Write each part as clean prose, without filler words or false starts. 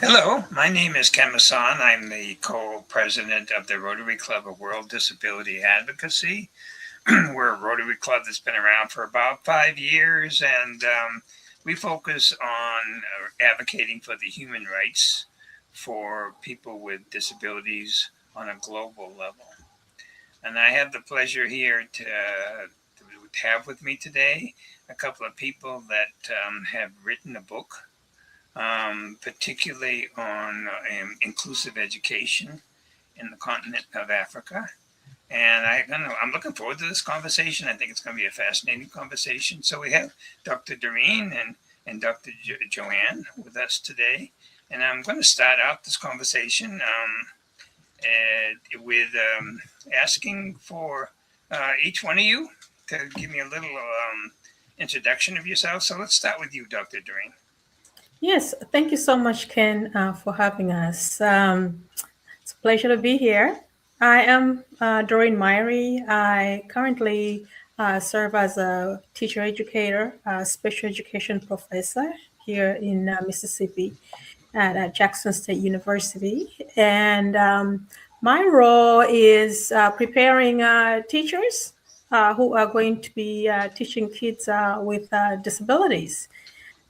Hello, my name is Ken Masson. I'm the co-president of the Rotary Club of World Disability Advocacy. We're a Rotary Club that's been around for about 5 years, and we focus on advocating for the human rights for people with disabilities on a global level. And I have the pleasure here to have with me today a couple of people that have written a book particularly on inclusive education in the continent of Africa. And I'm looking forward to this conversation. I think it's going to be a fascinating conversation. So we have Dr. Doreen and Dr. Joanne with us today. And I'm going to start out this conversation with asking for each one of you to give me a little introduction of yourself. So let's start with you, Dr. Doreen. Yes, thank you so much, Ken, for having us. It's a pleasure to be here. I am Doreen Myrie. I currently serve as a teacher educator, special education professor here in Mississippi at Jackson State University. And my role is preparing teachers who are going to be teaching kids with disabilities.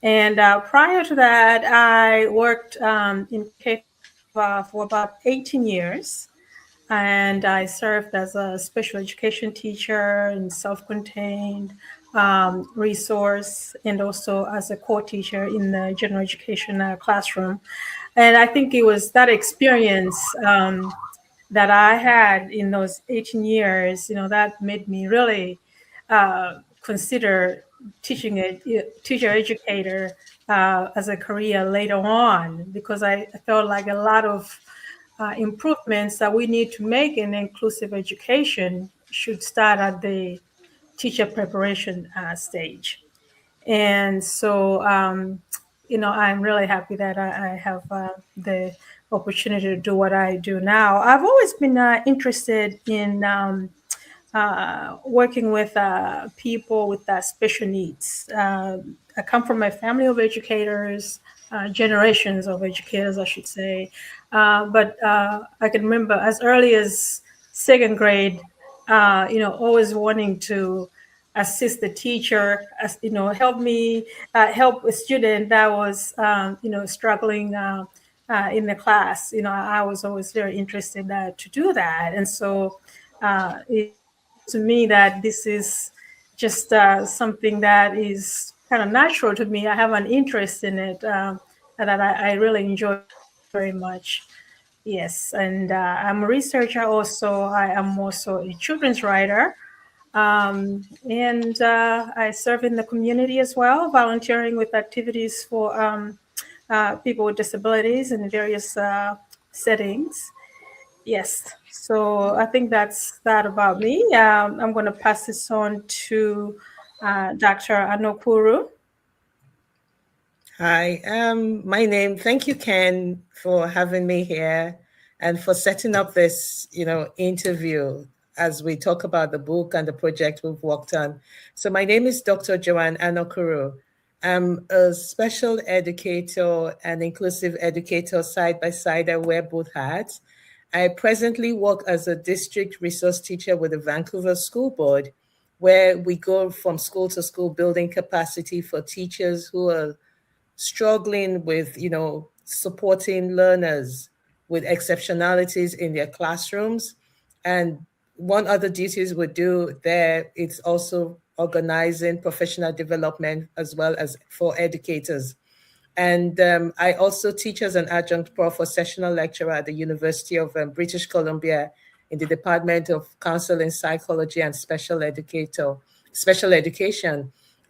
And prior to that, I worked in K for about 18 years. And I served as a special education teacher and self-contained resource, and also as a core teacher in the general education classroom. And I think it was that experience that I had in those 18 years, that made me really consider teaching a teacher educator as a career later on, because I felt like a lot of improvements that we need to make in inclusive education should start at the teacher preparation stage. And so, I'm really happy that I have the opportunity to do what I do now. I've always been interested in working with people with special needs. I come from a family of educators, generations of educators, I should say. But I can remember as early as second grade, always wanting to assist the teacher, help a student that was, struggling in the class. I was always very interested to do that. And so it seems to me that this is just something that is kind of natural to me. I have an interest in it that I really enjoy very much. Yes, and I'm a researcher also. I am also a children's writer. And I serve in the community as well, volunteering with activities for people with disabilities in various settings. Yes, so I think that's that about me. I'm going to pass this on to Dr. Anokuru. Hi, thank you, Ken, for having me here and for setting up this, interview as we talk about the book and the project we've worked on. So my name is Dr. Joanne Anokuru. I'm a special educator and inclusive educator side by side. I wear both hats. I presently work as a district resource teacher with the Vancouver School Board, where we go from school to school building capacity for teachers who are struggling with, supporting learners with exceptionalities in their classrooms. And one other duties we do there, it's also organizing professional development as well as for educators. And I also teach as an adjunct prof or sessional lecturer at the University of British Columbia in the Department of Counseling, Psychology, and Special Education.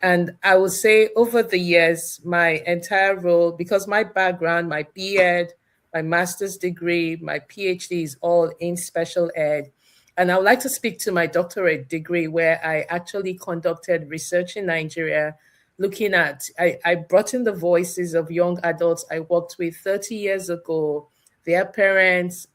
And I would say over the years, my entire role, because my background, my BEd, my master's degree, my PhD is all in special ed. And I would like to speak to my doctorate degree, where I actually conducted research in Nigeria, looking at, I brought in the voices of young adults I worked with 30 years ago, their parents,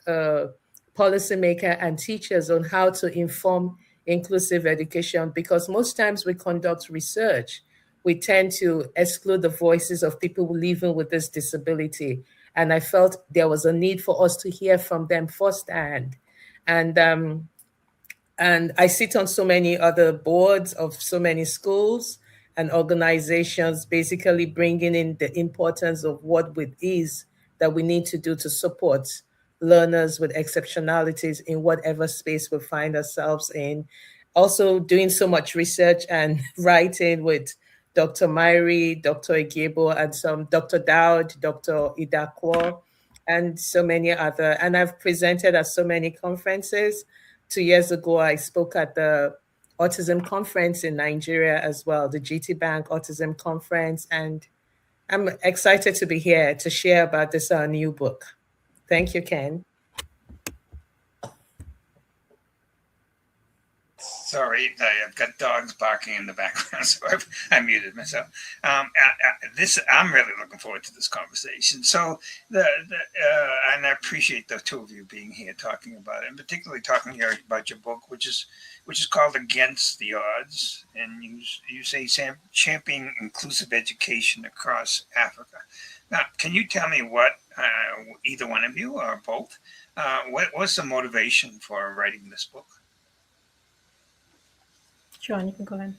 policymaker, and teachers on how to inform inclusive education, because most times we conduct research, we tend to exclude the voices of people living with this disability. And I felt there was a need for us to hear from them firsthand. And and I sit on so many other boards of so many schools and organizations, basically bringing in the importance of what it is that we need to do to support learners with exceptionalities in whatever space we find ourselves in. Also, doing so much research and writing with Dr. Myri, Dr. Igebo, and some Dr. Dowd, Dr. Idakwo, and so many other. And I've presented at so many conferences. 2 years ago, I spoke at the autism conference in Nigeria as well, the GT Bank Autism Conference. And I'm excited to be here to share about this new book. Thank you, Ken. Sorry, I've got dogs barking in the background, so I muted myself. I'm really looking forward to this conversation. So and I appreciate the two of you being here talking about it, and particularly talking here about your book, which is called Against the Odds, and you say championing inclusive education across Africa. Now, can you tell me what either one of you or both? What was the motivation for writing this book? John, you can go ahead.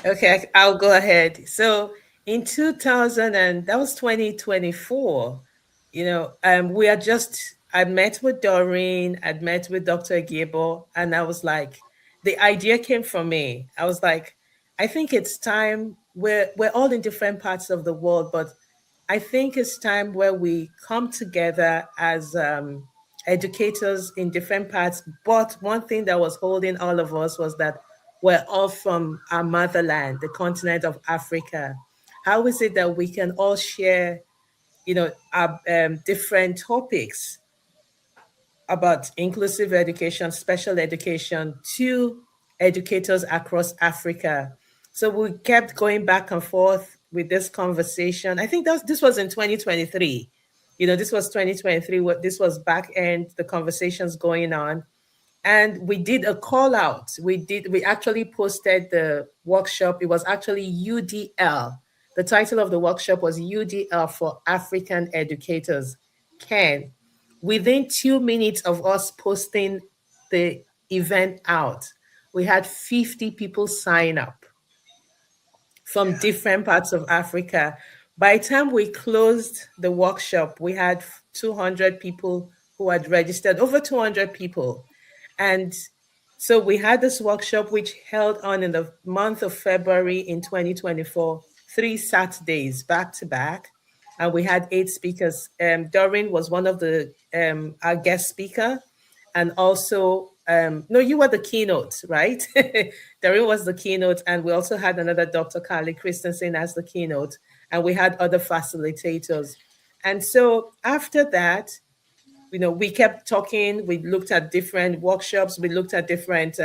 Okay, I'll go ahead. So in 2000, and that was 2024, I met with Doreen, I'd met with Dr. Gable, and I was like, the idea came from me. I was like, I think it's time, we're all in different parts of the world, but I think it's time where we come together as educators in different parts. But one thing that was holding all of us was that we're all from our motherland, the continent of Africa. How is it that we can all share, our different topics about inclusive education, special education to educators across Africa? So we kept going back and forth with this conversation. I think this was in 2023. This was 2023. This was back end, the conversations going on. And we did a call out. We actually posted the workshop. It was actually UDL. The title of the workshop was UDL for African Educators. Ken, within 2 minutes of us posting the event out, we had 50 people sign up from different parts of Africa. By the time we closed the workshop, we had 200 people who had registered, over 200 people. And so we had this workshop, which held on in the month of February in 2024, 3 Saturdays back to back. And we had 8 speakers. Doreen was one of our guest speaker. And also, no, you were the keynote, right? Doreen was the keynote. And we also had another Dr. Carly Christensen as the keynote. And we had other facilitators. And so after that, we kept talking. We looked at different workshops. We looked at different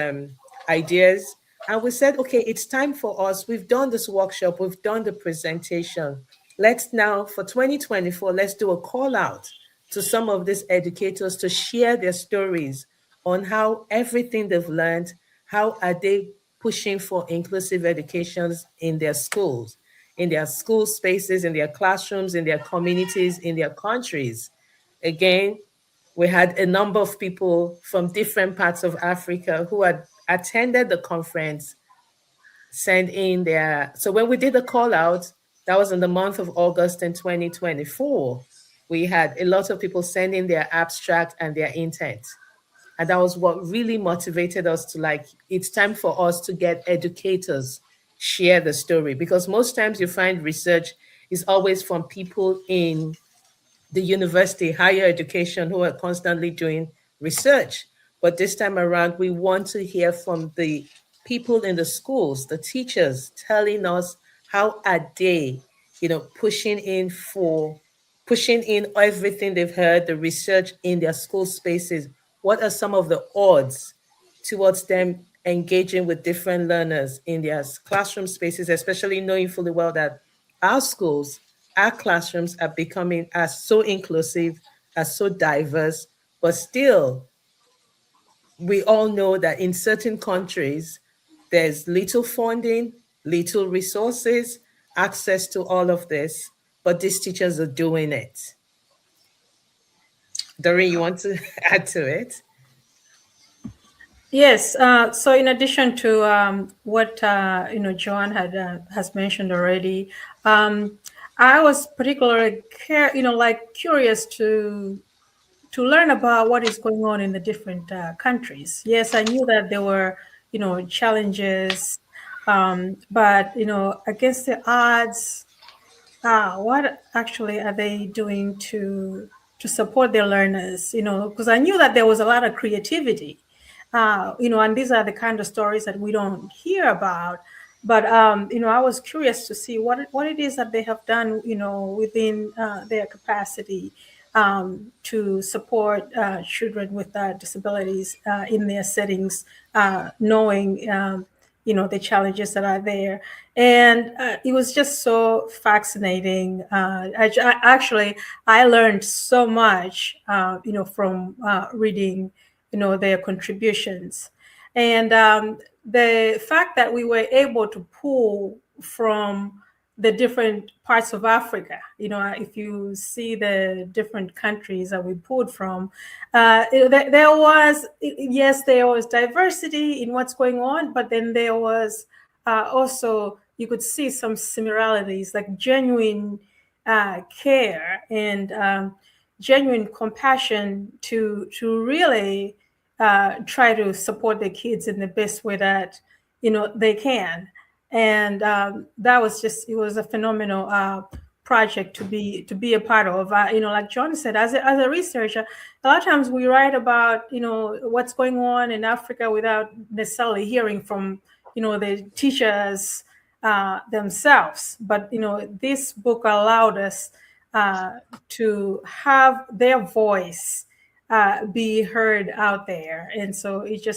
ideas. And we said, okay, it's time for us. We've done this workshop. We've done the presentation. Let's now, for 2024, let's do a call out to some of these educators to share their stories on how everything they've learned, how are they pushing for inclusive educations in their schools, in their school spaces, in their classrooms, in their communities, in their countries. Again, we had a number of people from different parts of Africa who had attended the conference send in so when we did the call out, that was in the month of August in 2024, we had a lot of people sending their abstract and their intent. And that was what really motivated us to it's time for us to get educators share the story, because most times you find research is always from people in the university, higher education, who are constantly doing research. But this time around, we want to hear from the people in the schools, the teachers, telling us how are they, pushing in everything they've heard, the research in their school spaces. What are some of the odds towards them engaging with different learners in their classroom spaces, especially knowing fully well that our schools, our classrooms are becoming so inclusive, are so diverse, but still, we all know that in certain countries, there's little funding, little resources, access to all of this, but these teachers are doing it. Doreen, you want to add to it? Yes. So in addition to what Joan has mentioned already, I was particularly curious to learn about what is going on in the different countries. Yes, I knew that there were challenges, but against the odds, what actually are they doing to support their learners? Because I knew that there was a lot of creativity, and these are the kind of stories that we don't hear about. But I was curious to see what it is that they have done, within their capacity to support children with disabilities in their settings, knowing the challenges that are there. And it was just so fascinating. I learned so much from reading their contributions. And the fact that we were able to pull from the different parts of Africa, if you see the different countries that we pulled from, there was diversity in what's going on, but then there was also, you could see some similarities, like genuine care and genuine compassion to really try to support the kids in the best way that they can. And that was it was a phenomenal project to be a part of. Like John said, as a researcher, a lot of times we write about what's going on in Africa without necessarily hearing from the teachers themselves. But this book allowed us to have their voice be heard out there, and so it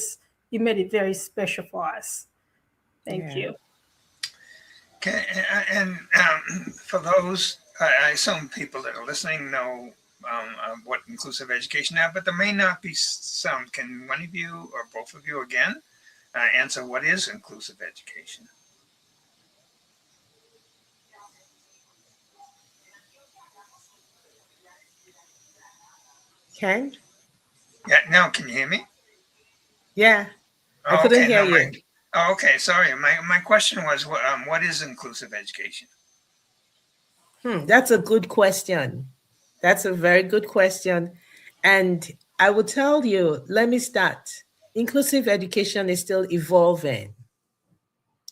made it very special for us. Thank you. Okay, and for those, I assume people that are listening know what inclusive education is, but there may not be some. Can one of you or both of you again answer what is inclusive education? Ken? Yeah, now can you hear me? Yeah, I Oh, couldn't okay, hear no, you. okay, sorry. My question was, what is inclusive education? That's a good question. That's a very good question. And I will tell you, let me start. Inclusive education is still evolving.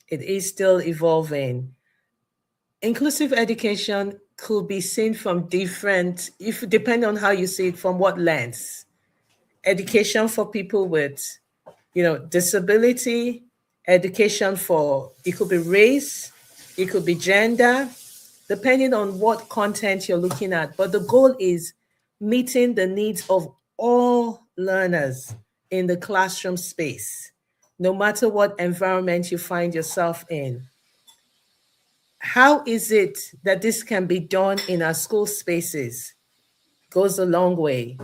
It is still evolving. Inclusive education could be seen from different, if depending on how you see it, from what lens. Education for people with, disability, education for, it could be race, it could be gender, depending on what content you're looking at. But the goal is meeting the needs of all learners in the classroom space, no matter what environment you find yourself in. How is it that this can be done in our school spaces? Goes a long way.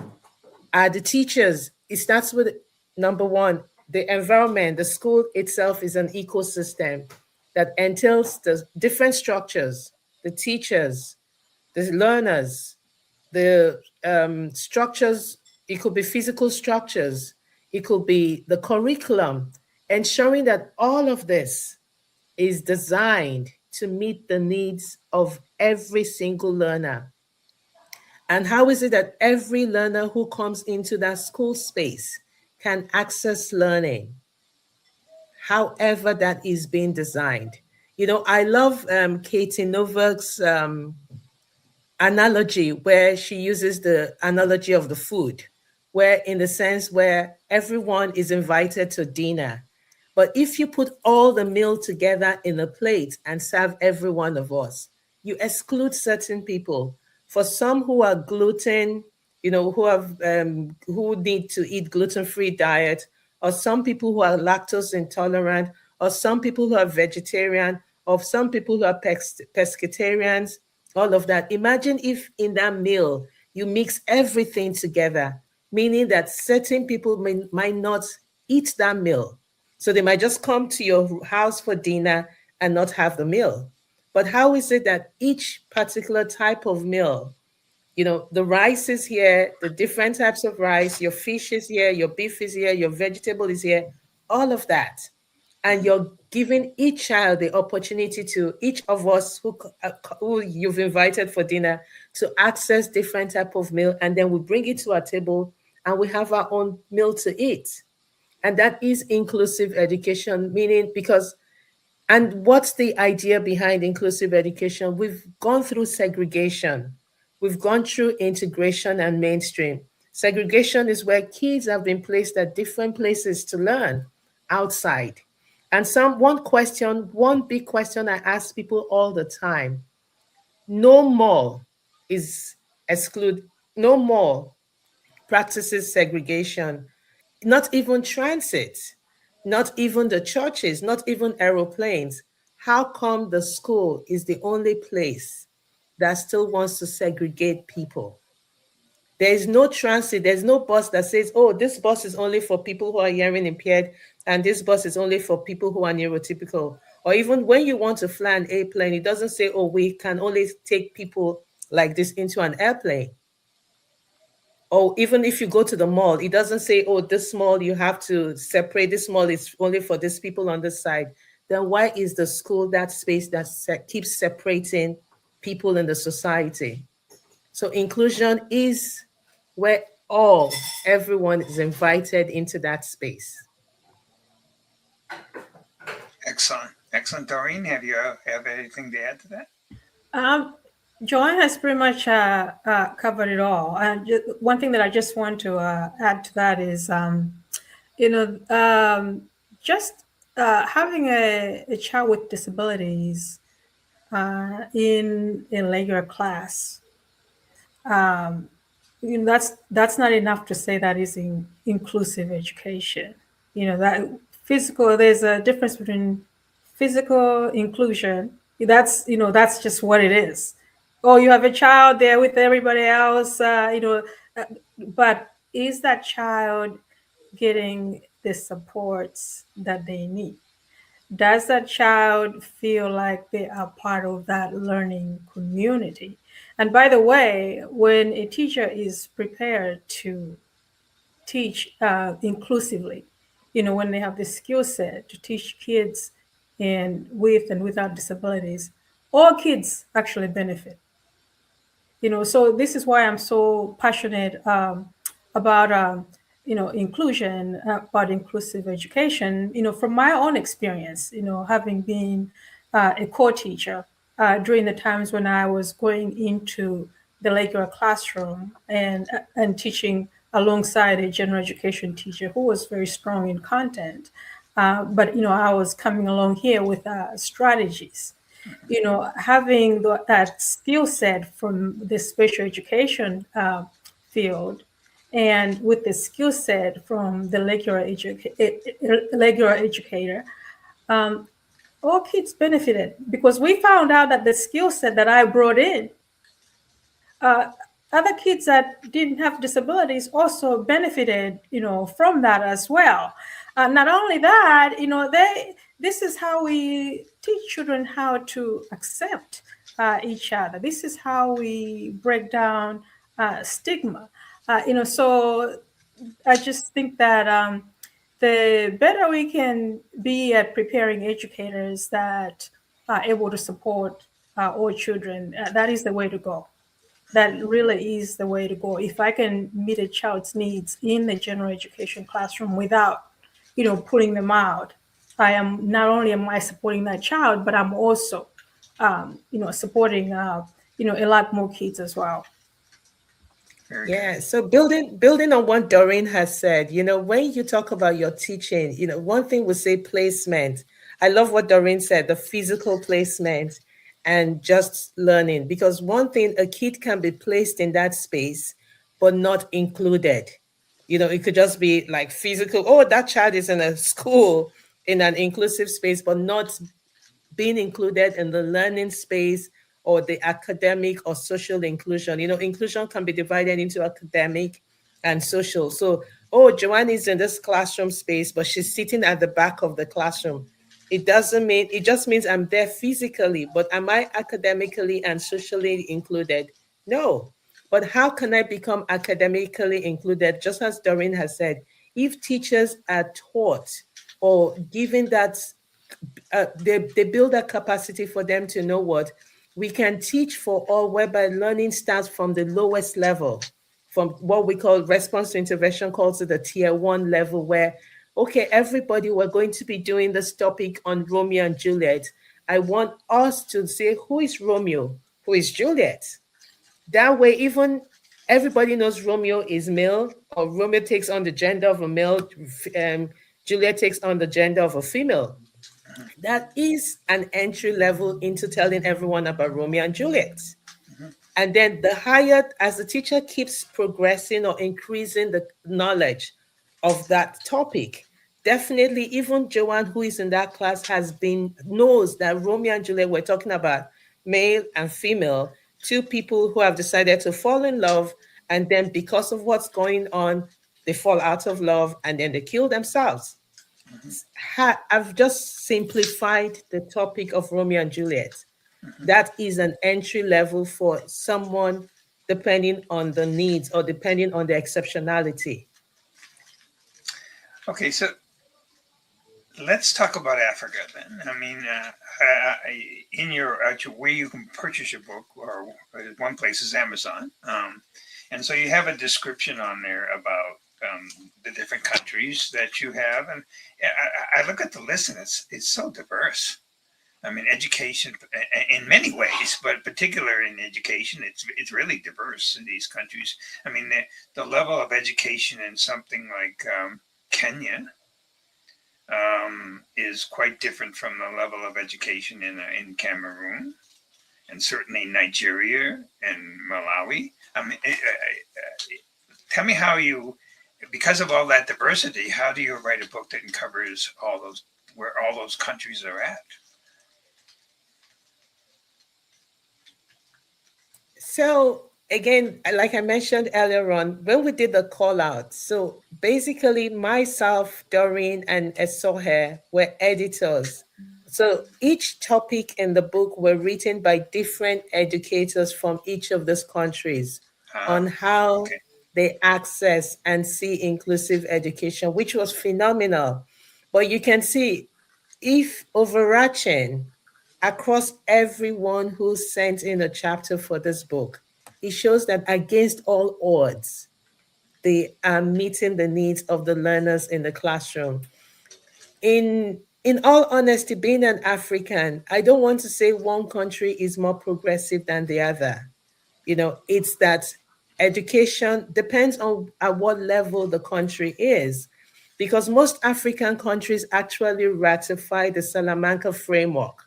The teachers, it starts with number one, the environment. The school itself is an ecosystem that entails the different structures, the teachers, the learners, the structures. It could be physical structures, it could be the curriculum, ensuring that all of this is designed to meet the needs of every single learner. And how is it that every learner who comes into that school space can access learning, however that is being designed? I love Katie Novak's analogy, where she uses the analogy of the food, where in the sense where everyone is invited to dinner. But if you put all the meal together in a plate and serve every one of us, you exclude certain people. For some who are gluten, who need to eat gluten-free diet, or some people who are lactose intolerant, or some people who are vegetarian, or some people who are pescatarians, all of that. Imagine if in that meal you mix everything together, meaning that certain people might not eat that meal. So they might just come to your house for dinner and not have the meal. But how is it that each particular type of meal The rice is here, the different types of rice, your fish is here, your beef is here, your vegetable is here, all of that. And you're giving each child the opportunity to, each of us who you've invited for dinner, to access different type of meal, and then we bring it to our table and we have our own meal to eat. And that is inclusive education, meaning because, and what's the idea behind inclusive education? We've gone through segregation. We've gone through integration and mainstream. Segregation is where kids have been placed at different places to learn outside. And one big question I ask people all the time: no more is exclude, no more practices segregation, not even transit, not even the churches, not even aeroplanes. How come the school is the only place that still wants to segregate people? There is no transit, there's no bus that says, oh, this bus is only for people who are hearing impaired, and this bus is only for people who are neurotypical. Or even when you want to fly an airplane, it doesn't say, oh, we can only take people like this into an airplane. Or even if you go to the mall, it doesn't say, oh, this mall you have to separate, this mall is only for these people on this side. Then why is the school that space that keeps separating people in the society? So inclusion is where everyone is invited into that space. Excellent. Excellent. Doreen, have anything to add to that? Joanne has pretty much covered it all. And one thing that I just want to add to that is, just having a child with disabilities in regular class. That's not enough to say that is inclusive education. There's a difference between physical inclusion. That's just what it is. Oh, you have a child there with everybody else, but is that child getting the supports that they need? Does that child feel like they are part of that learning community? And by the way, when a teacher is prepared to teach inclusively, when they have the skill set to teach kids with and without disabilities, all kids actually benefit. So this is why I'm so passionate about inclusion, about inclusive education. From my own experience, having been a co-teacher during the times when I was going into the regular classroom and teaching alongside a general education teacher who was very strong in content, but I was coming along here with strategies. Having that skill set from the special education field, and with the skill set from the regular educator, all kids benefited, because we found out that the skill set that I brought in, other kids that didn't have disabilities also benefited, from that as well. Not only that, this is how we teach children how to accept each other. This is how we break down stigma. So I just think that the better we can be at preparing educators that are able to support all children, that is the way to go. That really is the way to go. If I can meet a child's needs in the general education classroom without, pulling them out, not only am I supporting that child, but I'm also, supporting, a lot more kids as well. Yeah. So building on what Doreen has said, when you talk about your teaching, one thing we say placement. I love what Doreen said, the physical placement and just learning, because one thing, a kid can be placed in that space, but not included. It could just be like physical. Oh, that child is in a school in an inclusive space, but not being included in the learning space or the academic or social inclusion. Inclusion can be divided into academic and social. So, oh, Joanne is in this classroom space, but she's sitting at the back of the classroom. It just means I'm there physically, but am I academically and socially included? No. But how can I become academically included? Just as Doreen has said, if teachers are taught or given that, they build a capacity for them to know what we can teach for all, whereby learning starts from the lowest level, from what we call response to intervention, calls it the tier 1 level, where, okay, everybody, we're going to be doing this topic on Romeo and Juliet. I want us to say, who is Romeo? Who is Juliet? That way, even everybody knows Romeo is male, or Romeo takes on the gender of a male, Juliet takes on the gender of a female. That is an entry level into telling everyone about Romeo and Juliet. And then the higher, as the teacher keeps progressing or increasing the knowledge of that topic, definitely even Joanne, who is in that class, knows that Romeo and Juliet, we're talking about male and female, two people who have decided to fall in love, and then because of what's going on, they fall out of love and then they kill themselves. I've just simplified the topic of Romeo and Juliet. That is an entry level for someone, depending on the needs or depending on the exceptionality. Okay, so let's talk about Africa then. I mean, in your where you can purchase your book, or one place is Amazon, and so you have a description on there about the different countries that you have, and I look at the list and it's so diverse. I mean, education in many ways, but particular in education, it's really diverse in these countries. I mean, the level of education in something like Kenya is quite different from the level of education in Cameroon, and certainly Nigeria and Malawi. I mean, tell me how you, because of all that diversity, how do you write a book that covers all those, where all those countries are at? So again, like I mentioned earlier on, when we did the call out, so basically myself, Doreen, and Esohe were editors. So each topic in the book were written by different educators from each of these countries on how they access and see inclusive education, which was phenomenal. But you can see, if overarching across everyone who sent in a chapter for this book, it shows that against all odds, they are meeting the needs of the learners in the classroom. In all honesty, being an African, I don't want to say one country is more progressive than the other. It's that education depends on at what level the country is, because most African countries actually ratified the Salamanca framework,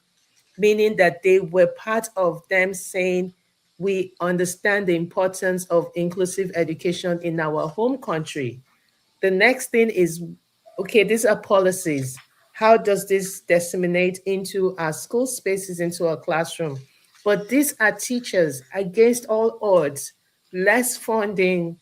meaning that they were part of them saying, we understand the importance of inclusive education in our home country. The next thing is, okay, these are policies. How does this disseminate into our school spaces, into our classroom? But these are teachers against all odds, less funding,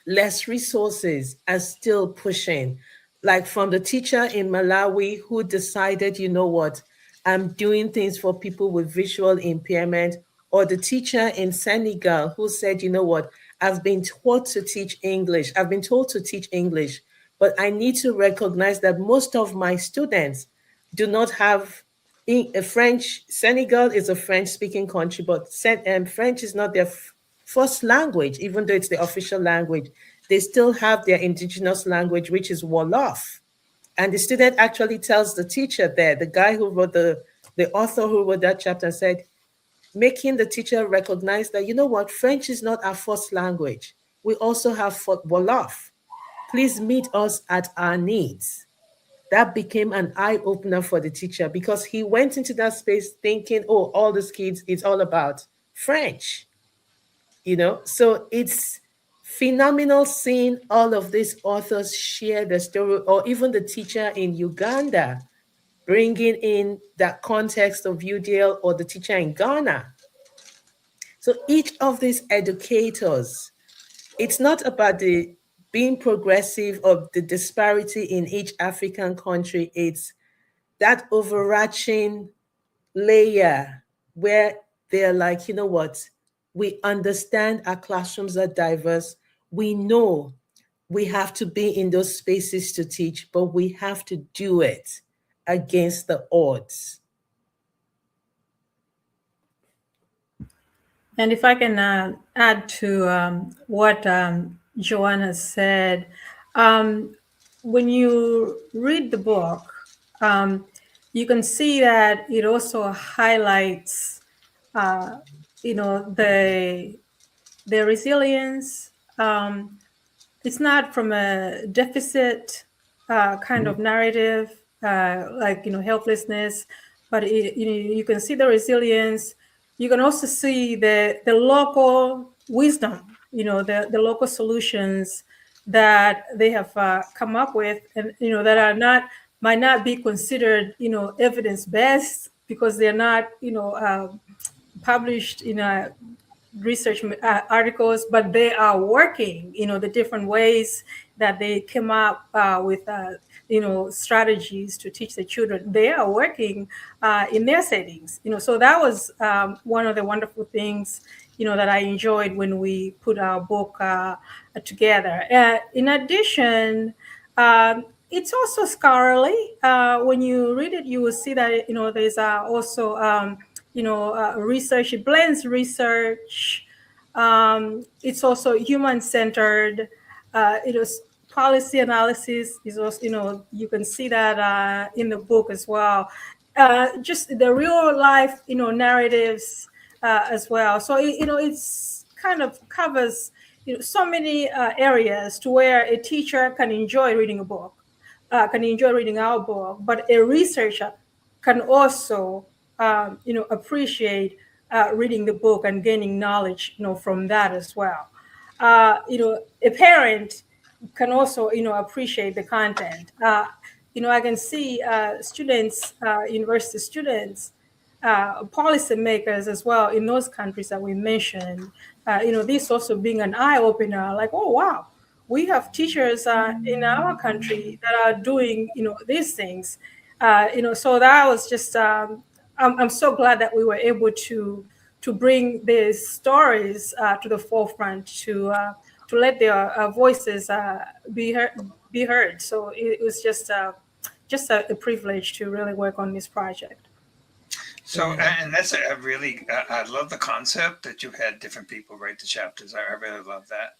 less resources, are still pushing. Like from the teacher in Malawi who decided, you know what, I'm doing things for people with visual impairment, or the teacher in Senegal who said, you know what, I've been taught to teach English. I've been told to teach English, but I need to recognize that most of my students do not have French. Senegal is a French-speaking country, but French is not their first language, even though it's the official language. They still have their indigenous language, which is Wolof. And the student actually tells the teacher there, the guy who wrote the author who wrote that chapter, said, making the teacher recognize that, you know what, French is not our first language. We also have Wolof. Please meet us at our needs. That became an eye-opener for the teacher, because he went into that space thinking, oh, all these kids, it's all about French. So it's phenomenal seeing all of these authors share the story, or even the teacher in Uganda bringing in that context of UDL, or the teacher in Ghana. So each of these educators, it's not about the being progressive of the disparity in each African country. It's that overarching layer where they're like, you know what, We understand our classrooms are diverse. We know we have to be in those spaces to teach, but we have to do it against the odds. And if I can add to what Joanna said, when you read the book, you can see that it also highlights, the resilience. It's not from a deficit kind of narrative, like helplessness, but you can see the resilience. You can also see the local wisdom, the local solutions that they have come up with, and that are not might not be considered evidence based because they're not published in a research articles, but they are working, the different ways that they came up with, strategies to teach the children. They are working in their settings, so that was one of the wonderful things, that I enjoyed when we put our book together. In addition, it's also scholarly. When you read it, you will see that, there's also, research. It blends research. It's also human-centered. It is policy analysis is also, you can see that in the book as well. Just the real life, narratives as well. So, it's kind of covers, so many areas to where a teacher can enjoy reading a book, can enjoy reading our book, but a researcher can also appreciate reading the book and gaining knowledge, from that as well. A parent can also, appreciate the content. I can see students, university students, policymakers as well in those countries that we mentioned. This also being an eye opener, like, oh wow, we have teachers in our country that are doing, these things. So that was just. I'm so glad that we were able to bring these stories to the forefront to let their voices be heard. So it was just a privilege to really work on this project. So, and that's a really, I love the concept that you had different people write the chapters. I really love that.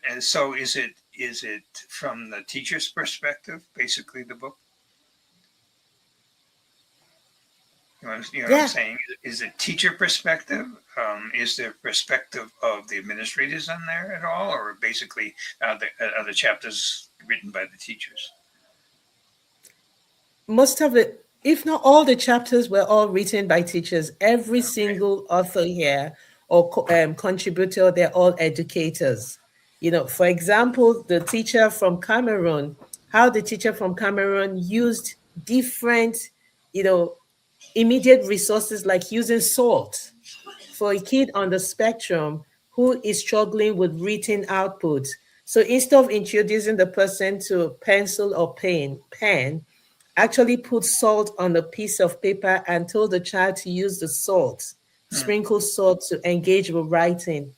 And so, is it from the teacher's perspective, basically the book? What I'm saying? Is it teacher perspective? Is there perspective of the administrators on there at all, or basically are the chapters written by the teachers? Most of it, if not all the chapters, were all written by teachers. Every single author here or contributor, they're all educators. For example, the teacher from Cameroon, how the teacher from Cameroon used different, immediate resources like using salt for a kid on the spectrum who is struggling with written output. So instead of introducing the person to pencil or pen, actually put salt on a piece of paper and told the child to use the salt, sprinkle salt to engage with writing.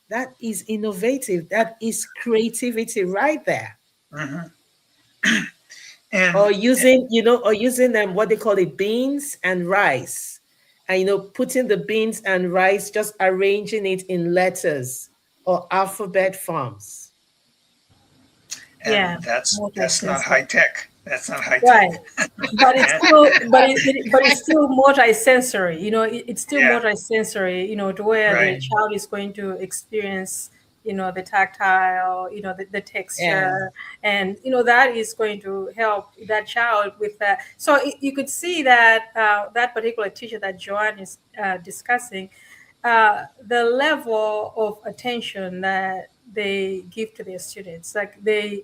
That is innovative. That is creativity right there. Mm-hmm. And Or using them, what they call it, beans and rice. And putting the beans and rice, just arranging it in letters or alphabet forms. Yeah, that's not high tech. That's not high right. tech. But it's still multi-sensory. It's still multi-sensory. To where the Right. child is going to experience, the tactile, the texture, and that is going to help that child with that. So you could see that that particular teacher that Joanne is discussing, the level of attention that they give to their students, like they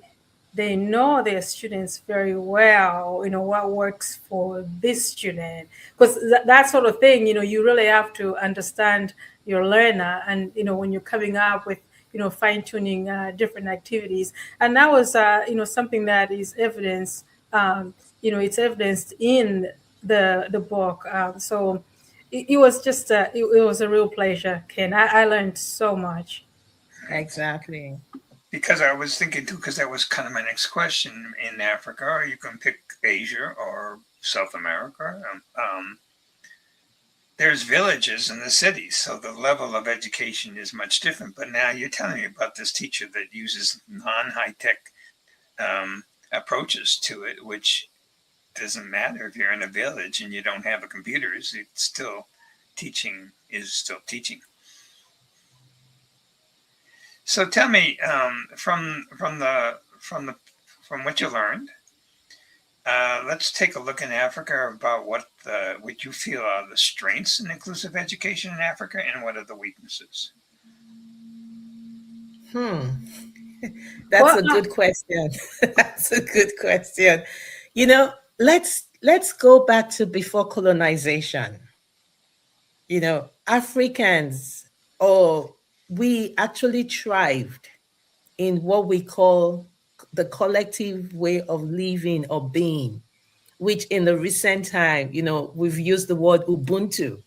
know their students very well, what works for this student, because that sort of thing, you really have to understand your learner, and when you're coming up with fine-tuning different activities. And that was something that is evidence, it's evidenced in the book. So it was just it was a real pleasure, Ken. I learned so much. Exactly. Because I was thinking too, because that was kind of my next question. In Africa, or you can pick Asia or South America. There's villages in the cities, so the level of education is much different. But now you're telling me about this teacher that uses non-high tech approaches to it, which doesn't matter if you're in a village and you don't have a computer. It's still teaching is still teaching. So tell me, from what you learned, let's take a look in Africa about what you feel are the strengths in inclusive education in Africa, and what are the weaknesses. Hmm. That's Well, a good question. That's a good question. You know, let's go back to before colonization. Africans, or we actually thrived in what we call the collective way of living or being, which in the recent time, we've used the word Ubuntu.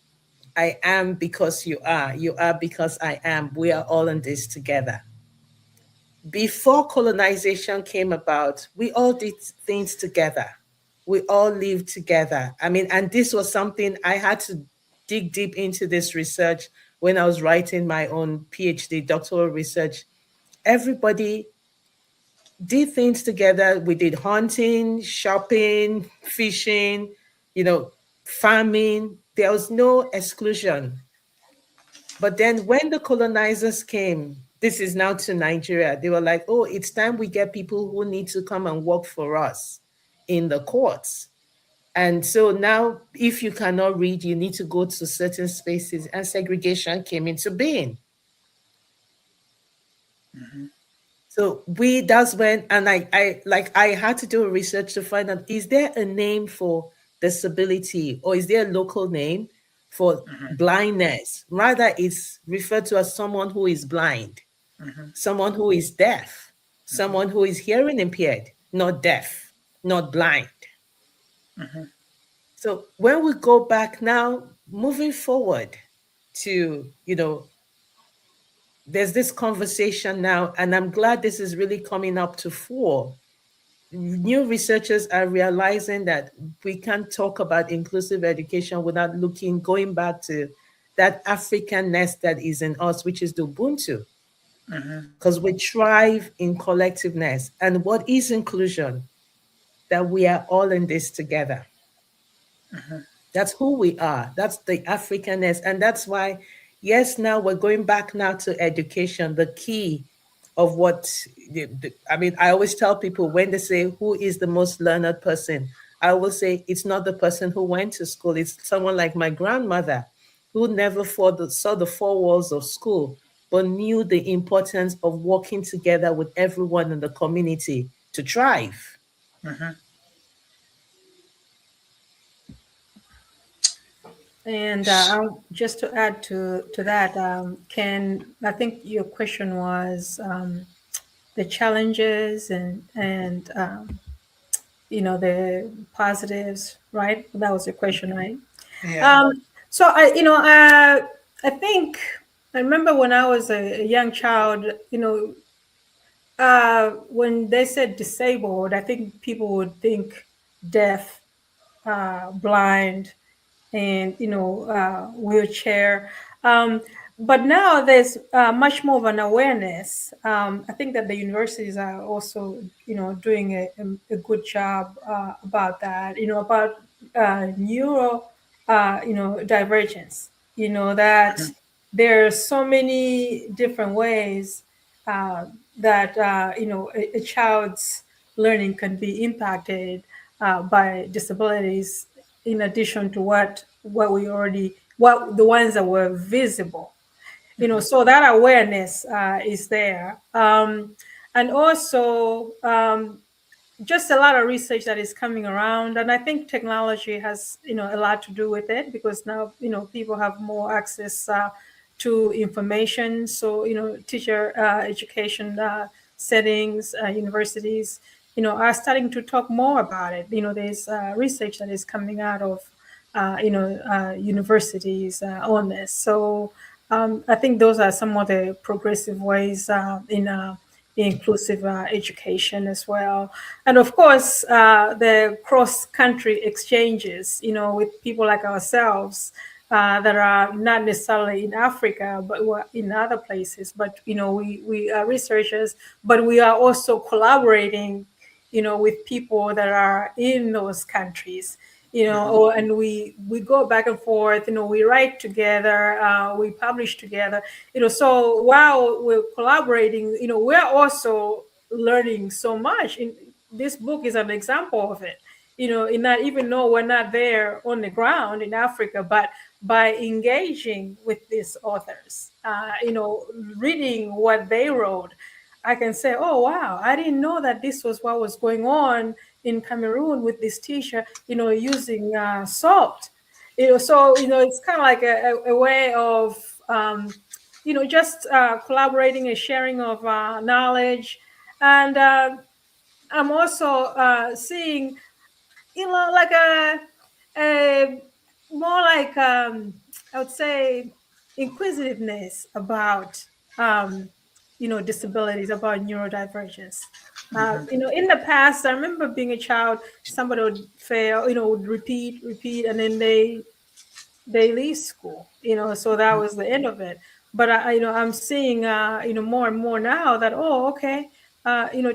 I am because you are because I am. We are all in this together. Before colonization came about, we all did things together. We all lived together. I mean, and this was something I had to dig deep into this research when I was writing my own PhD doctoral research. Everybody did things together. We did hunting, shopping, fishing, you know, farming. There was no exclusion. But then when the colonizers came, this is now to Nigeria, they were like, oh, it's time we get people who need to come and work for us in the courts. And so now, if you cannot read, you need to go to certain spaces, and segregation came into being. Mm-hmm. So that's when, and I had to do a research to find out, is there a name for disability, or is there a local name for Mm-hmm. blindness? Rather, it's referred to as someone who is blind, Mm-hmm. someone who is deaf, someone who is hearing impaired, not deaf, not blind. Mm-hmm. So when we go back now, moving forward to, there's this conversation now, and I'm glad this is really coming up to fore. New researchers are realizing that we can't talk about inclusive education without going back to that Africanness that is in us, which is the Ubuntu, Mm-hmm. because we thrive in collectiveness. And what is inclusion? That we are all in this together. Mm-hmm. That's who we are. That's the Africanness. And that's why, yes, now we're going back now to education, the key of what, I mean, I always tell people when they say, who is the most learned person? I will say, it's not the person who went to school. It's someone like my grandmother, who never saw the four walls of school, but knew the importance of working together with everyone in the community to thrive. Mm-hmm. and just to add to that, Ken, I think your question was the challenges and the positives, right? That was your question, right? Yeah. So I think I remember when I was a young child, when they said disabled, I think people would think deaf, blind, and wheelchair. Um, but now there's much more of an awareness. I think that the universities are also doing a good job about that. About neuro divergence. That there are so many different ways that a child's learning can be impacted by disabilities, in addition to what the ones that were visible. So that awareness is there, and also just a lot of research that is coming around, and I think technology has a lot to do with it, because now people have more access to information. So teacher education settings, universities are starting to talk more about it. There's research that is coming out of universities on this. So I think those are some of the progressive ways in inclusive education as well. And of course, the cross-country exchanges, with people like ourselves that are not necessarily in Africa, but we're in other places. But, we are researchers, but we are also collaborating, with people that are in those countries. And we go back and forth, we write together, we publish together, so while we're collaborating, we're also learning so much. This book is an example of it, in that even though we're not there on the ground in Africa, but by engaging with these authors, reading what they wrote, I can say, oh, wow, I didn't know that this was what was going on in Cameroon with this teacher, using salt. So, it's kind of like a way of, just collaborating and sharing of knowledge. And I'm also seeing, like a more like, I would say, inquisitiveness about, disabilities, about neurodivergence. In the past, I remember being a child, somebody would fail, would repeat, and then they leave school, so that was the end of it. But I'm seeing, more and more now that, oh, okay,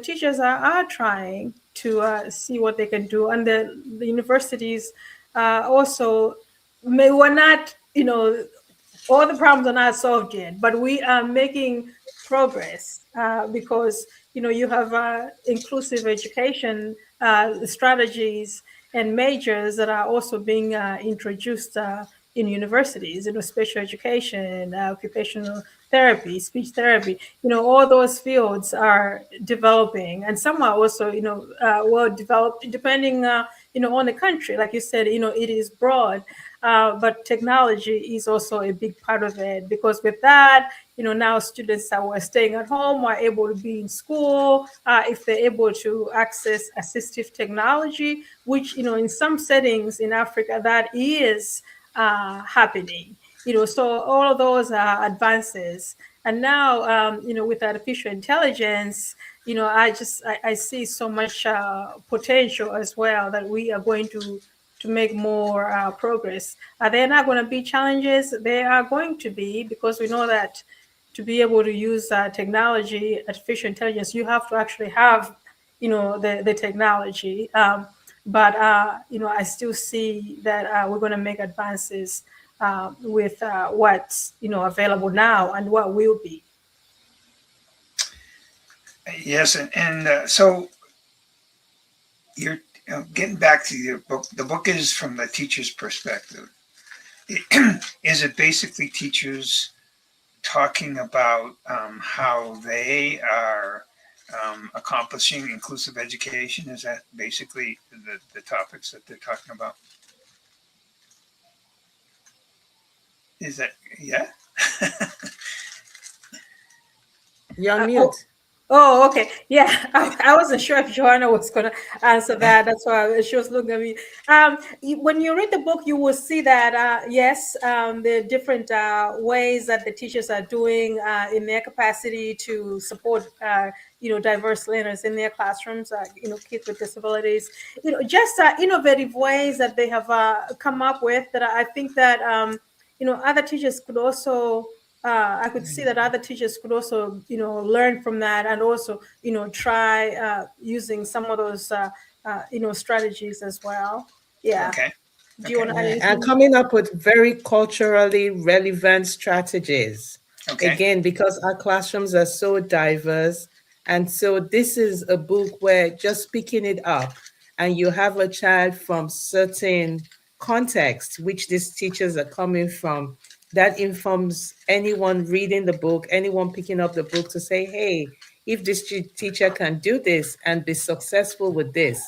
teachers are trying to see what they can do. And the universities also, we're not, all the problems are not solved yet, but we are making progress because, you have inclusive education strategies and majors that are also being introduced in universities, special education, occupational therapy, speech therapy, all those fields are developing, and some are also, well developed, depending, on the country. Like you said, it is broad, but technology is also a big part of it, because with that, now students that were staying at home are able to be in school if they're able to access assistive technology, which, in some settings in Africa, that is happening. So all of those are advances. And now, with artificial intelligence, I see so much potential as well, that we are going to make more progress. Are there not going to be challenges? There are going to be, because we know that to be able to use technology, artificial intelligence, you have to actually have, the technology. But I still see that we're going to make advances with what's available now and what will be. Yes, and so you're getting back to your book. The book is from the teacher's perspective. Is it basically teachers talking about how they are accomplishing inclusive education? Is that basically the topics that they're talking about? Is that, yeah? You're on mute. Oh, okay. Yeah, I wasn't sure if Joanna was going to answer that. That's why she was looking at me. When you read the book, you will see that, yes, the different ways that the teachers are doing in their capacity to support, diverse learners in their classrooms, kids with disabilities, just innovative ways that they have come up with, that I think that, other teachers could also, I could see that other teachers could also, learn from that, and also, try using some of those, strategies as well. Yeah. Okay. Do you want to add And anything? coming up with very culturally relevant strategies. Okay. Again, because our classrooms are so diverse. And so this is a book where just picking it up and you have a child from certain context, which these teachers are coming from, that informs anyone reading the book, anyone picking up the book, to say, hey, if this teacher can do this and be successful with this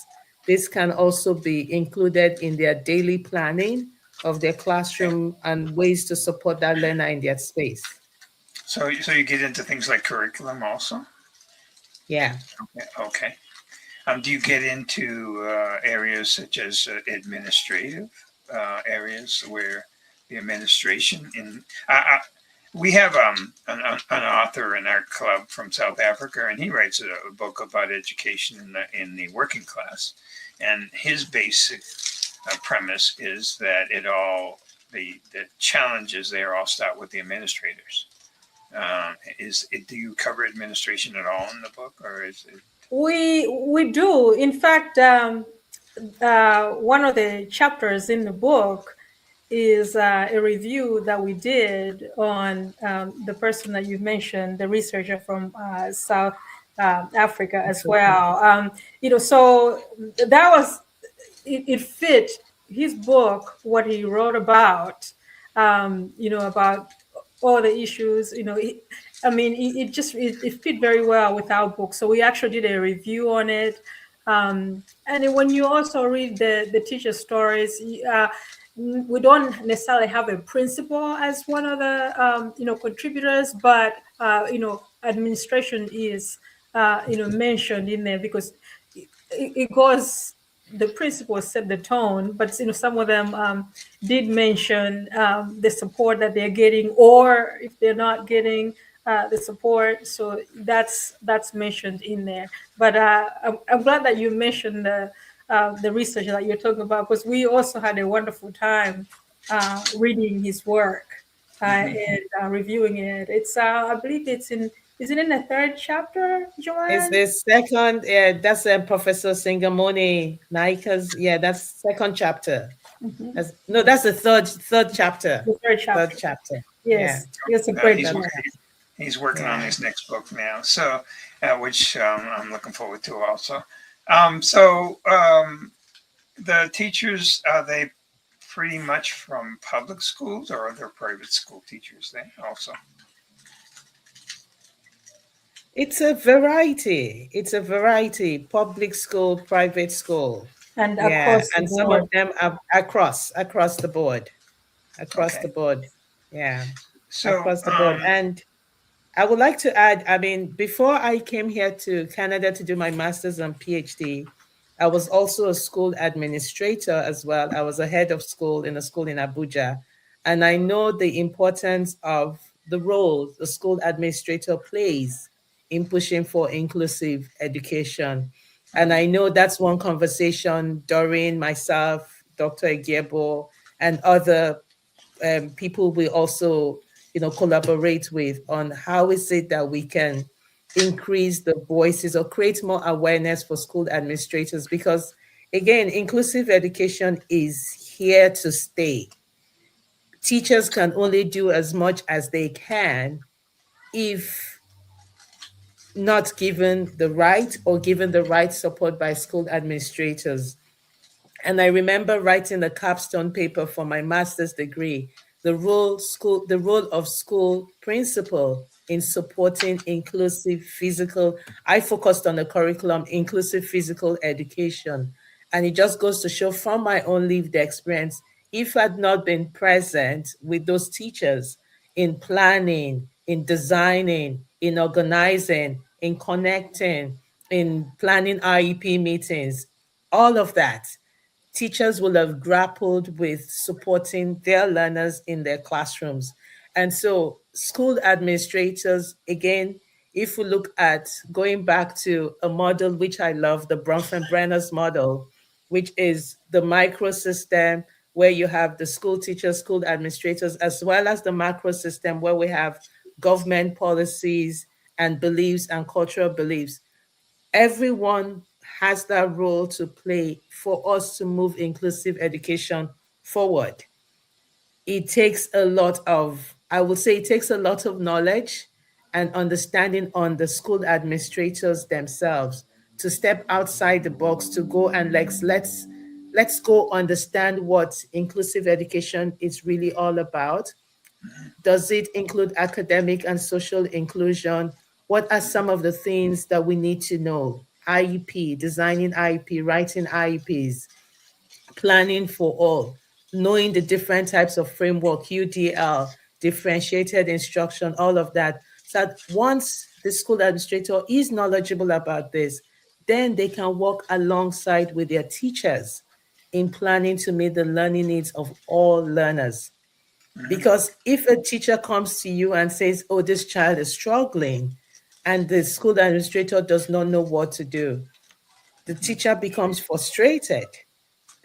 can also be included in their daily planning of their classroom and ways to support that learner in their space. So you get into things like curriculum also? Yeah. Okay. Do you get into areas such as administrative? areas where the administration we have an author in our club from South Africa, and he writes a book about education in the working class, and his basic premise is that the challenges there all start with the administrators. Do you cover administration at all in the book, or is it? We do. In fact, one of the chapters in the book is a review that we did on the person that you mentioned, the researcher from South Africa as well. So that was it fit his book, what he wrote about, about all the issues. It fit very well with our book. So we actually did a review on it. And when you also read the teacher stories, we don't necessarily have a principal as one of the contributors, but administration is mentioned in there because it goes. The principal set the tone, but some of them did mention the support that they're getting, or if they're not getting the support. So that's mentioned in there. But I'm glad that you mentioned the research that you're talking about, because we also had a wonderful time reading his work and reviewing it. It's I believe it's in. Is it in the third chapter, Joanne? It's the second. Yeah, that's Professor Singamoni Naika's. Yeah, that's second chapter. That's the third chapter. The third chapter. Yes, it's a great book. He's working on his next book now, so which I'm looking forward to also. The teachers, are they pretty much from public schools, or are there private school teachers there also? It's a variety. Public school, private school, and across and some of them are across the board. The board, So across the board. And I would like to add, before I came here to Canada to do my master's and PhD, I was also a school administrator as well. I was a head of school in a school in Abuja, and I know the importance of the role the school administrator plays in pushing for inclusive education. And I know that's one conversation Doreen, myself, Dr. Egiebo, and other people we also, collaborate with on how is it that we can increase the voices or create more awareness for school administrators. Because again, inclusive education is here to stay. Teachers can only do as much as they can if not given the right support by school administrators. And I remember writing a capstone paper for my master's degree, the role of school principal in supporting inclusive physical. I focused on the curriculum, inclusive physical education. And it just goes to show from my own lived experience, if I'd not been present with those teachers in planning, in designing, in organizing, in connecting, in planning IEP meetings, all of that, teachers will have grappled with supporting their learners in their classrooms. And so school administrators, again, if we look at going back to a model which I love, the Bronfenbrenner's model, which is the micro system where you have the school teachers, school administrators, as well as the macro system where we have government policies and beliefs and cultural beliefs. Everyone has that role to play for us to move inclusive education forward. It takes a lot of, I would say, knowledge and understanding on the school administrators themselves to step outside the box, to go and let's go understand what inclusive education is really all about. Does it include academic and social inclusion? What are some of the things that we need to know? IEP, designing IEP, writing IEPs, planning for all, knowing the different types of framework, UDL, differentiated instruction, all of that. So that once the school administrator is knowledgeable about this, then they can work alongside with their teachers in planning to meet the learning needs of all learners. Mhm. Because if a teacher comes to you and says, oh, this child is struggling, and the school administrator does not know what to do, the teacher becomes frustrated,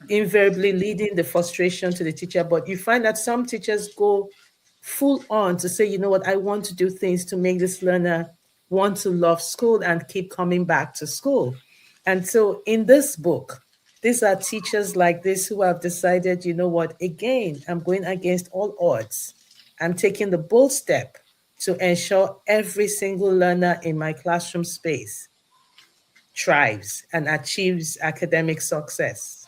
invariably leading the frustration to the teacher. But you find that some teachers go full on to say, you know what, I want to do things to make this learner want to love school and keep coming back to school. And so in this book, these are teachers like this who have decided, you know what, again, I'm going against all odds. I'm taking the bold step to ensure every single learner in my classroom space thrives and achieves academic success.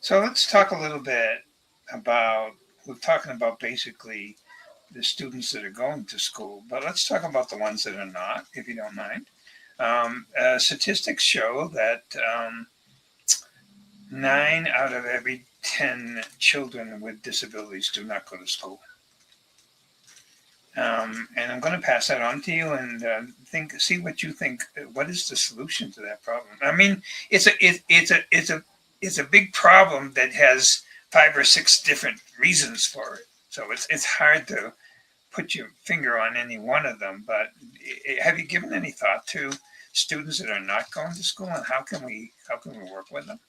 So let's talk a little bit about, we're talking about basically the students that are going to school, but let's talk about the ones that are not, if you don't mind. Statistics show that 9 out of every 10 children with disabilities do not go to school. And I'm going to pass that on to you and see what you think. What is the solution to that problem? I mean, it's a big problem that has 5 or 6 different reasons for it. So it's hard to put your finger on any one of them. But have you given any thought to students that are not going to school, and how can we work with them?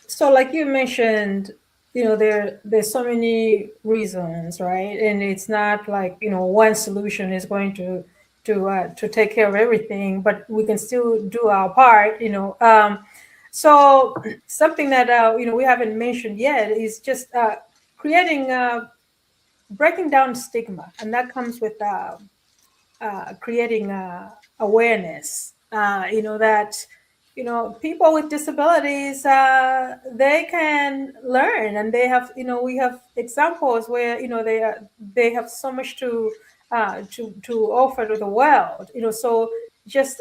So like you mentioned, there's so many reasons, right? And it's not like, one solution is going to take care of everything, but we can still do our part. So something that we haven't mentioned yet is just creating breaking down stigma, and that comes with creating awareness. That people with disabilities, they can learn, and they have, we have examples where they have so much to offer to the world. So just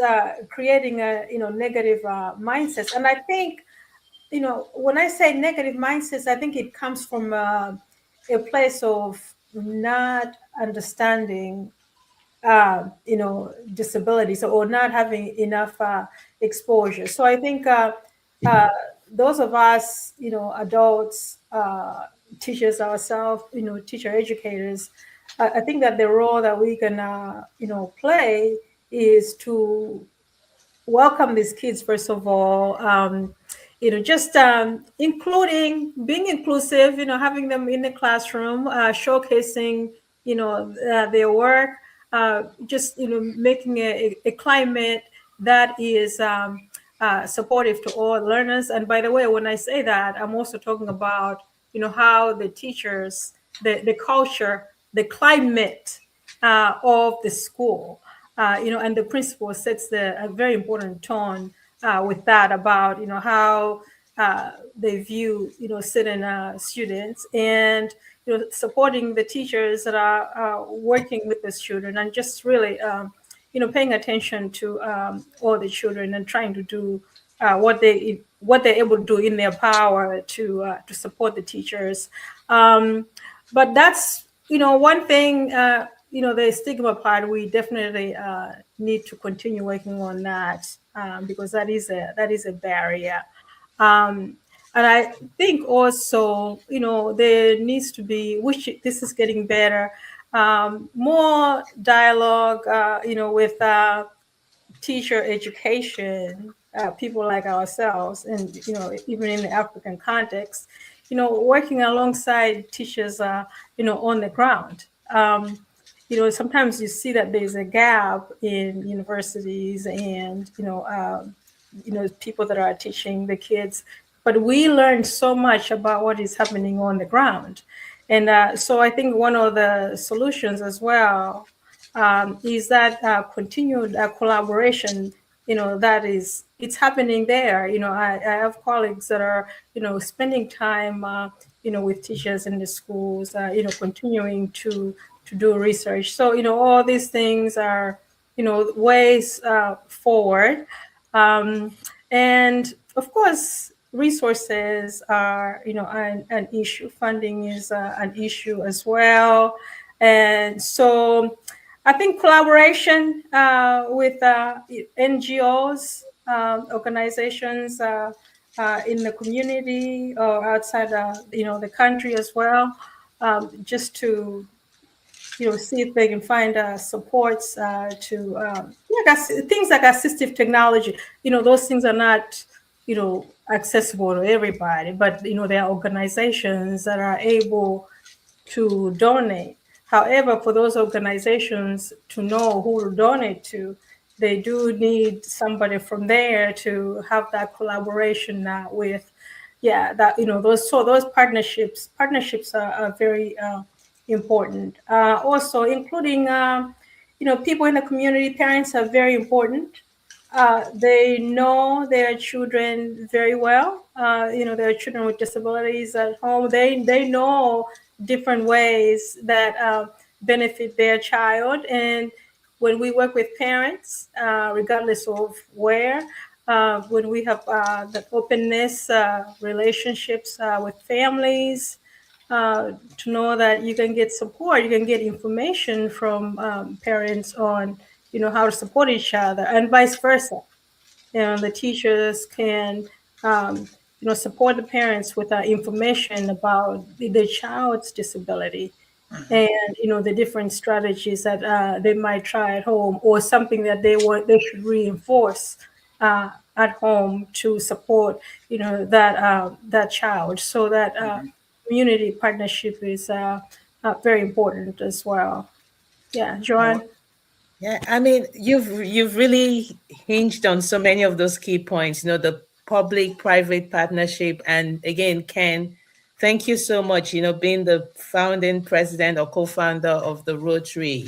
creating a negative mindsets. And I think, when I say negative mindsets, I think it comes from a place of not understanding disabilities, or not having enough exposure. So I think those of us, adults, teachers ourselves, teacher educators, I think that the role that we can, play is to welcome these kids, first of all, just including, being inclusive, having them in the classroom, showcasing, their work, just, making a climate that is supportive to all learners. And by the way, when I say that, I'm also talking about, how the teachers, the culture, the climate of the school, and the principal sets a very important tone with that, about, how they view, certain students, and, supporting the teachers that are working with the children, and just really, paying attention to all the children, and trying to do what they're able to do in their power to support the teachers. But that's, one thing. The stigma part, we definitely need to continue working on that, because that is a barrier. And I think also, there needs to be, which this is getting better, more dialogue, with teacher education, people like ourselves, and, even in the African context, working alongside teachers, on the ground. Sometimes you see that there's a gap in universities, and, people that are teaching the kids, but we learn so much about what is happening on the ground. And so I think one of the solutions as well, is that continued collaboration, it's happening there. I have colleagues that are, spending time, with teachers in the schools, continuing to do research. So, all these things are, ways forward. And of course, resources are, an issue. Funding is an issue as well. And so I think collaboration with NGOs, organizations in the community or outside, the country as well, just to see if they can find supports to things like assistive technology. Those things are not accessible to everybody, but there are organizations that are able to donate. However, for those organizations to know who to donate to, they do need somebody from there to have that collaboration with. Yeah, that those partnerships are very important. Also, including people in the community. Parents are very important. They know their children very well. Their children with disabilities at home. They know different ways that benefit their child. And when we work with parents, regardless of where, when we have that openness, relationships with families, to know that you can get support, you can get information from parents on, how to support each other, and vice versa. The teachers can, support the parents with information about the child's disability, Mhm. and the different strategies that they might try at home, or something that they should reinforce at home to support that child. So that Mhm. community partnership is very important as well. Yeah, Joanne. Yeah, I mean, you've really hinged on so many of those key points, the public-private partnership. And again, Ken, thank you so much, being the founding president or co-founder of the Rotary,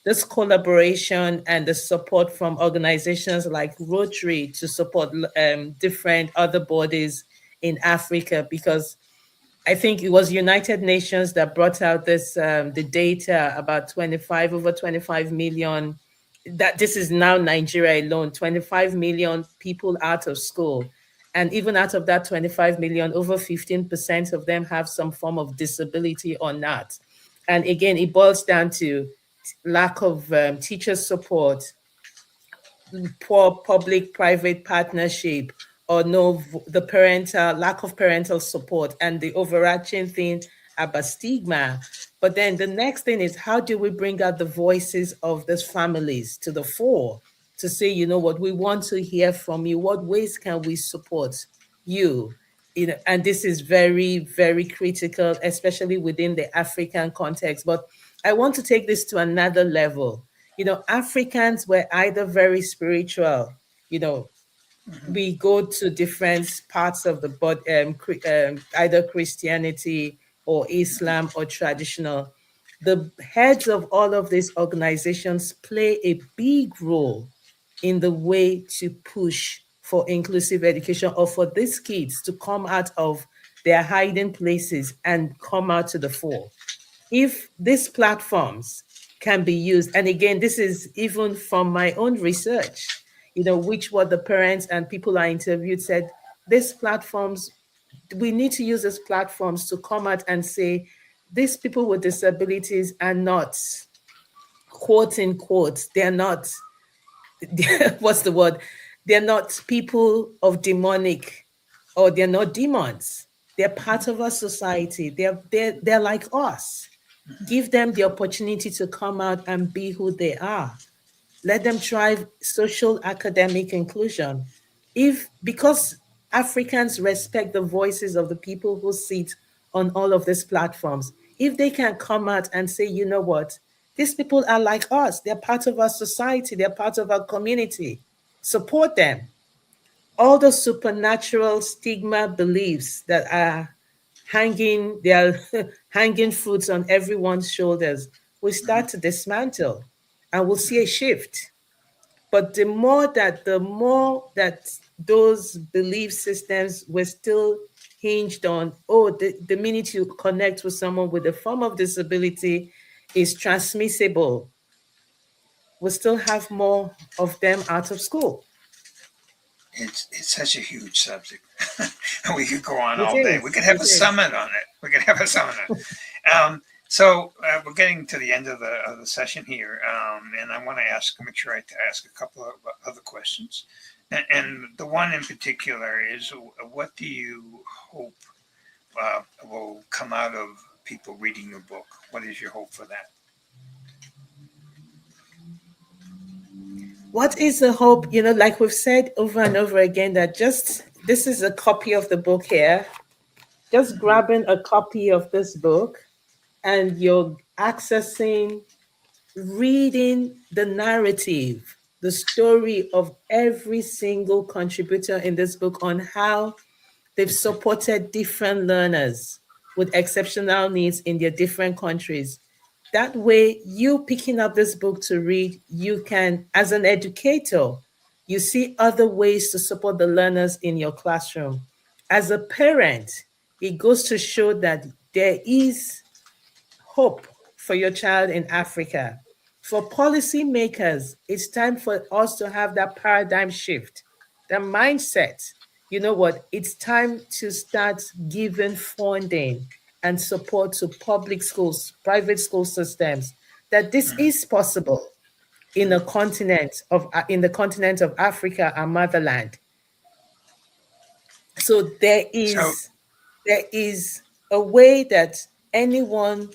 this collaboration and the support from organizations like Rotary to support different other bodies in Africa, because I think it was United Nations that brought out this the data about 25 million. That this is now Nigeria alone, 25 million people out of school, and even out of that 25 million, over 15% of them have some form of disability or not. And again, it boils down to lack of teacher support, poor public-private partnership, or the parental lack of parental support, and the overarching thing about stigma. But then the next thing is, how do we bring out the voices of these families to the fore to say, what, we want to hear from you. What ways can we support you? And this is very, very critical, especially within the African context. But I want to take this to another level. Africans were either very spiritual, you know, Mhm. we go to different parts of the body, either Christianity or Islam or traditional. The heads of all of these organizations play a big role in the way to push for inclusive education, or for these kids to come out of their hiding places and come out to the fore. If these platforms can be used, and again, this is even from my own research, which what the parents and people I interviewed said, these platforms, we need to use these platforms to come out and say, these people with disabilities are not, quote unquote, they're not, what's the word? They're not people of demonic, or they're not demons. They're part of our society. They're like us. Give them the opportunity to come out and be who they are. Let them try social academic inclusion. Because Africans respect the voices of the people who sit on all of these platforms, if they can come out and say, you know what, these people are like us, they're part of our society, they're part of our community, support them. All the supernatural stigma beliefs that are they are hanging fruits on everyone's shoulders, will Mhm. start to dismantle, and we'll see a shift. But the more that those belief systems were still hinged on, the minute you connect with someone with a form of disability is transmissible, we'll still have more of them out of school. It's such a huge subject. We could go on It all day. We is. could have It a is. summit on it. We could have a summit on it. So we're getting to the end of the session here, and I want to make sure I ask a couple of other questions. And the one in particular is, what do you hope will come out of people reading your book? What is your hope for that? What is the hope? Like we've said over and over again, that just this is a copy of the book here. Just Mm-hmm. grabbing a copy of this book and you're accessing, reading the narrative, the story of every single contributor in this book on how they've supported different learners with exceptional needs in their different countries. That way, you picking up this book to read, you can, as an educator, you see other ways to support the learners in your classroom. As a parent, it goes to show that there is hope for your child in Africa. For policymakers, it's time for us to have that paradigm shift, the mindset. You know what? It's time to start giving funding and support to public schools, private school systems, that this Mm-hmm. is possible in the continent of Africa, our motherland. So So there is a way that anyone,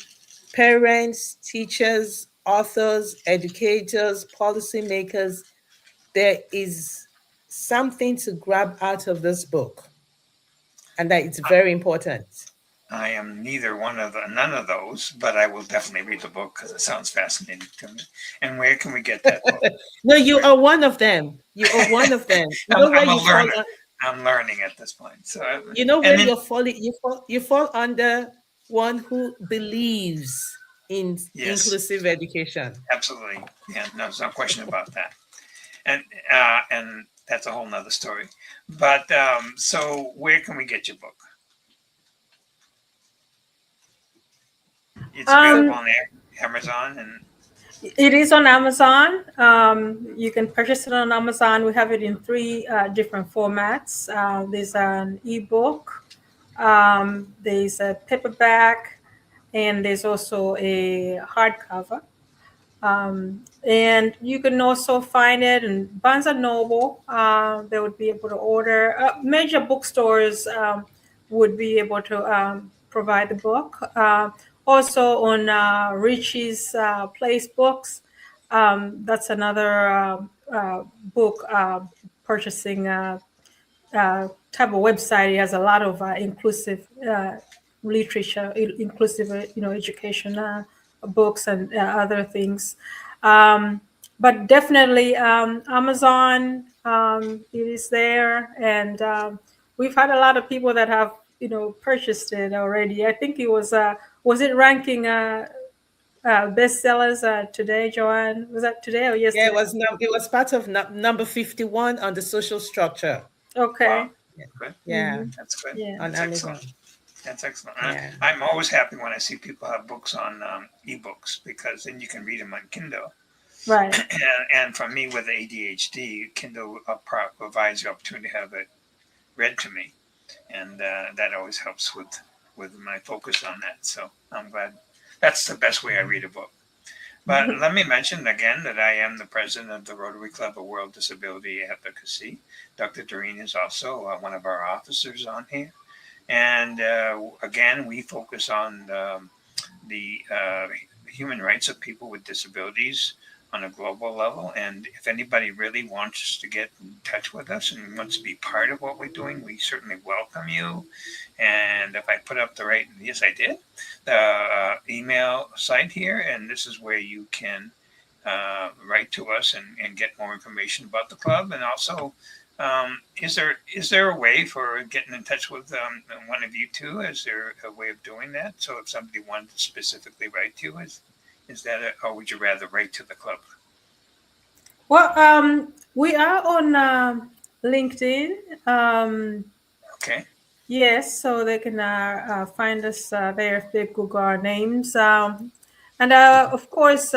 parents, teachers, authors, educators, policymakers, there is something to grab out of this book, and that it's very important. I am none of those, but I will definitely read the book because it sounds fascinating to me. And where can we get that book? No, you are one of them. You are one of them. You know where I'm a you fall. learner. I'm learning at this point. So, You know where and then, you're falling. You fall under one who believes in yes, inclusive education. absolutely. Yeah, no, there's no question about that. And that's a whole nother story. But so where can we get your book? It's available Um, on Amazon and it is on Amazon. You can purchase it on Amazon. We have it in three different formats. There's an ebook, there's a paperback, and there's also a hardcover. And you can also find it in Barnes and Noble. They would be able to order. Major bookstores would be able to provide the book. Also on Richie's Place Books. That's another book purchasing type of website. It has a lot of inclusive literature, inclusive, education books and other things. Um, but definitely Amazon, it is there, and we've had a lot of people that have purchased it already. I think it was it ranking bestsellers today, Joanne? Was that today or Yeah, yesterday? it was part of number 51 on the social structure. wow, Okay. good. Yeah, That's good. Yeah. on That's excellent. Amazon. That's excellent. Yeah. I'm always happy when I see people have books on ebooks because then you can read them on Kindle. Right. And for me with ADHD, Kindle provides the opportunity to have it read to me, and that always helps with my focus on that. So I'm glad that's the best way I read a book. But let me mention again that I am the president of the Rotary Club of World Disability Advocacy. Dr. Doreen is also one of our officers on here. And again, we focus on the human rights of people with disabilities on a global level. And if anybody really wants to get in touch with us and wants to be part of what we're doing, we certainly welcome you. And if I put up the right, yes, I did, the email site here, and this is where you can write to us and get more information about the club. And also, is there a way for getting in touch with one of you two? Is there a way of doing that? So if somebody wanted to specifically write to you, is that or would you rather write to the club? Well, we are on LinkedIn. Okay. Yes, so they can find us there if they Google our names. And of course,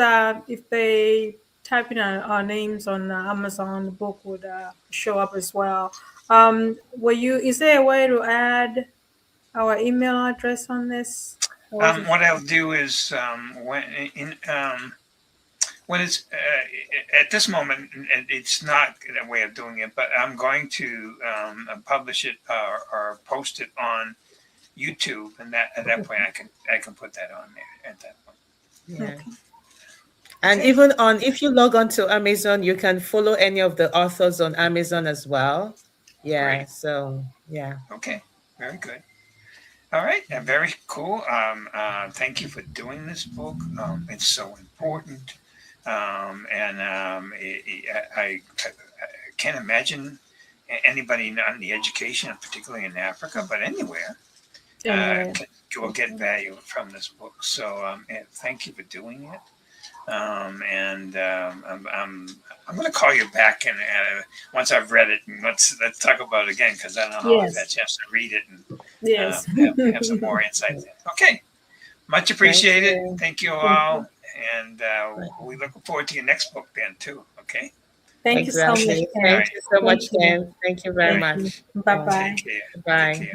if they type in our names on Amazon, the book would show up as well. Is there a way to add our email address on this? Or is it? What I'll do is when it's at this moment, and it's not a way of doing it, but I'm going to publish it or post it on YouTube, and that at that point I can put that on there at that point. Yeah. Okay. And Okay. even if you log on to Amazon, you can follow any of the authors on Amazon as well. Yeah. Great. So, yeah. Okay. Very good. All right. Very cool. Thank you for doing this book. It's so important. I can't imagine anybody not in the education, particularly in Africa, but anywhere, Anyway, will get value from this book. So thank you for doing it. I'm going to call you back and once I've read it, and let's talk about it again, because I don't know if I've had a chance to read it and yes. have some more insights. Okay, much appreciated. Thank you all, and we look forward to your next book then too. Okay. Thank you so much. Exactly. Ken. Thank you so much, Thank you. Ken. Thank you very Thank you. much. Bye-bye. Take care. Bye. Take care.